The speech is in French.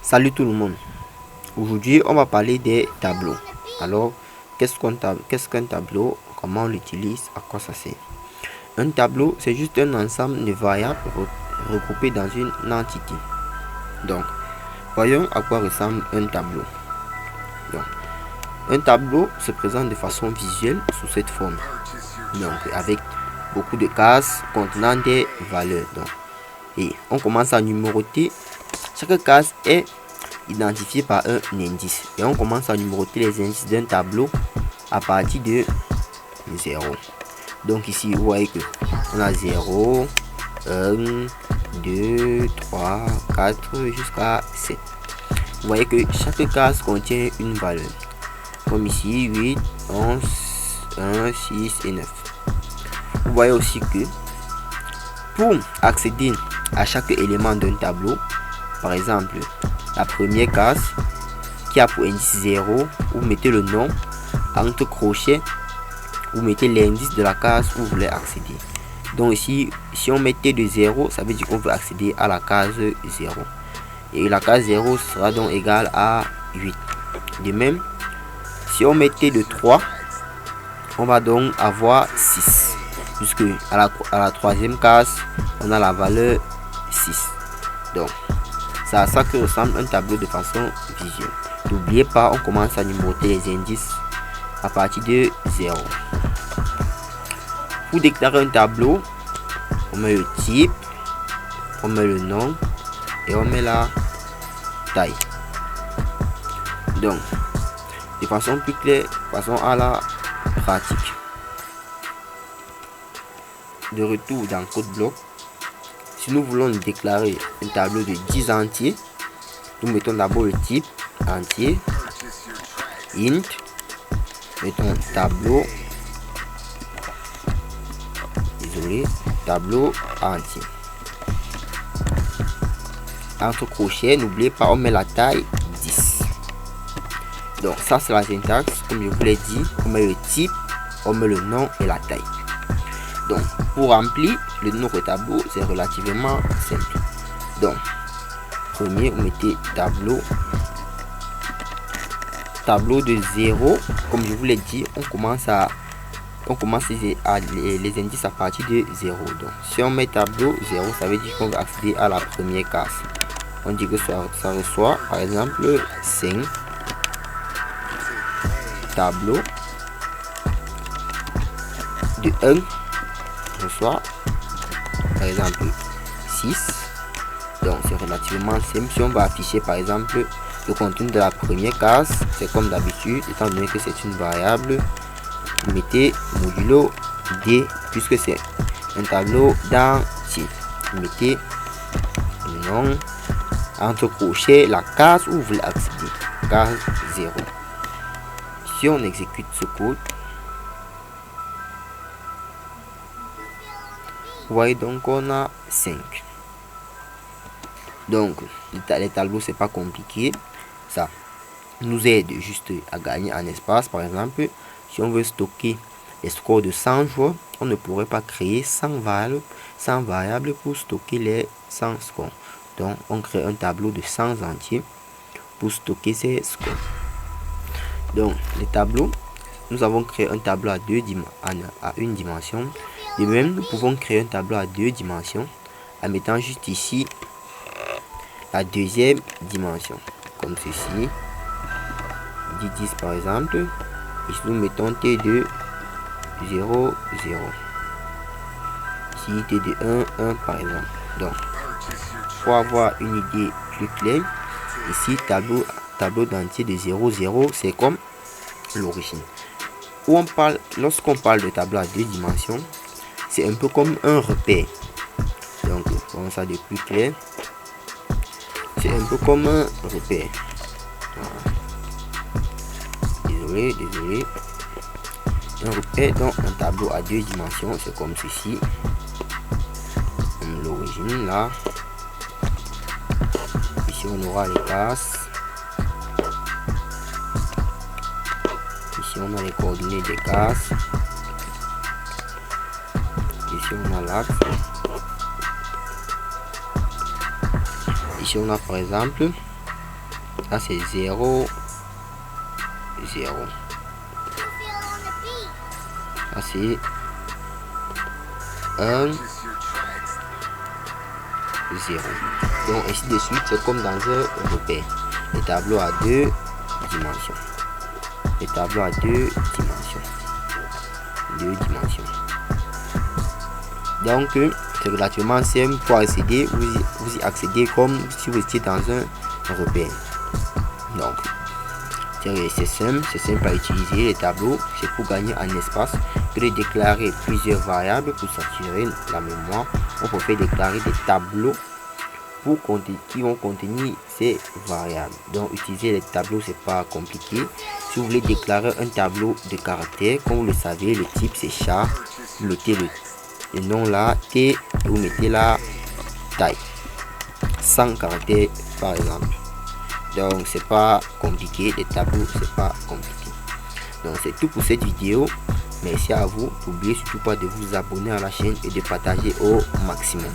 Salut tout le monde. Aujourd'hui, on va parler des tableaux. Alors, qu'est-ce qu'un tableau? Comment on l'utilise? À quoi ça sert? Un tableau, c'est juste un ensemble de variables regroupées dans une entité. Donc, voyons à quoi ressemble un tableau. Donc, un tableau se présente de façon visuelle sous cette forme. Donc, avec beaucoup de cases contenant des valeurs. Donc, et on commence à numéroter. Chaque case est identifiée par un indice. Et on commence à numéroter les indices d'un tableau à partir de 0. Donc ici, vous voyez que on a 0, 1, 2, 3, 4 jusqu'à 7. Vous voyez que chaque case contient une valeur. Comme ici, 8, 11, 1, 6 et 9. Vous voyez aussi que pour accéder à chaque élément d'un tableau, par exemple, la première case qui a pour indice 0, vous mettez le nom, entre crochets, vous mettez l'indice de la case où vous voulez accéder. Donc ici, si on mettait de 0, ça veut dire qu'on veut accéder à la case 0. Et la case 0 sera donc égale à 8. De même, si on mettait de 3, on va donc avoir 6. Puisque à la troisième case, on a la valeur 6. Donc, c'est à ça que ressemble un tableau de façon visuelle. N'oubliez pas, on commence à numéroter les indices à partir de 0. Pour déclarer un tableau, on met le type, on met le nom et on met la taille. Donc, de façon plus claire, passons à la pratique. De retour dans code bloc, si nous voulons déclarer un tableau de 10 entiers, nous mettons d'abord le type entier, int, mettons tableau, tableau entier. Entre crochets, n'oubliez pas, on met la taille 10. Donc ça c'est la syntaxe, comme je vous l'ai dit, on met le type, on met le nom et la taille. Donc pour remplir le nouveau tableau, c'est relativement simple. Donc premier, vous mettez tableau de 0, comme je vous l'ai dit, on commence les indices à partir de 0. Donc si on met tableau 0, ça veut dire qu'on va accéder à la première case. On dit que ça reçoit par exemple 5. Tableau de 1 reçoit par exemple 6. Donc c'est relativement simple. Si on va afficher par exemple le contenu de la première case, c'est comme d'habitude, étant donné que c'est une variable, vous mettez modulo d, puisque c'est un tableau d'entier. Vous mettez le nom, entre crochets, la case où vous voulez accéder, case 0. Si on exécute ce code, vous voyez donc qu'on a 5. Donc les tableaux, c'est pas compliqué. Ça nous aide juste à gagner en espace. Par exemple, si on veut stocker les scores de 100 joueurs, on ne pourrait pas créer 100 variables pour stocker les 100 scores. Donc on crée un tableau de 100 entiers pour stocker ces scores. Donc les tableaux, nous avons créé un tableau à une dimension. De même, nous pouvons créer un tableau à 2 dimensions en mettant juste ici la deuxième dimension, comme ceci, 10 par exemple. Ici nous mettons t2 0 0, ici t2 1 par exemple. Donc pour avoir une idée plus claire, ici tableau d'entier de 0 0, c'est comme l'origine. Lorsqu'on parle de tableau à 2 dimensions, c'est un peu comme un repère. Donc pour ça de plus clair, c'est un peu comme un repère. Voilà. Désolé. Un repère dans un tableau à 2 dimensions, c'est comme ceci. L'origine là. Ici on aura les cases. Ici on a les coordonnées des cases. Ici on a l'axe. Ici on a par exemple Ça c'est 0, 0. Ça c'est 1, 0. Donc ainsi de suite, c'est comme dans un repère. Le tableau a 2 dimensions. Le tableau a 2 dimensions. 2 dimensions. Donc c'est relativement simple pour accéder. Vous y accédez comme si vous étiez dans un repère. Donc c'est simple à utiliser. Les tableaux, c'est pour gagner en espace que de déclarer plusieurs variables pour saturer la mémoire. On peut faire déclarer des tableaux qui vont contenir ces variables. Donc utiliser les tableaux, c'est pas compliqué. Si vous voulez déclarer un tableau de caractères, comme vous le savez, le type c'est char. Vous mettez le nom là, T, et vous mettez la taille 100 caractères par exemple. Donc c'est pas compliqué, les tableaux c'est pas compliqué. Donc c'est tout pour cette vidéo. Merci à vous. N'oubliez surtout pas de vous abonner à la chaîne et de partager au maximum.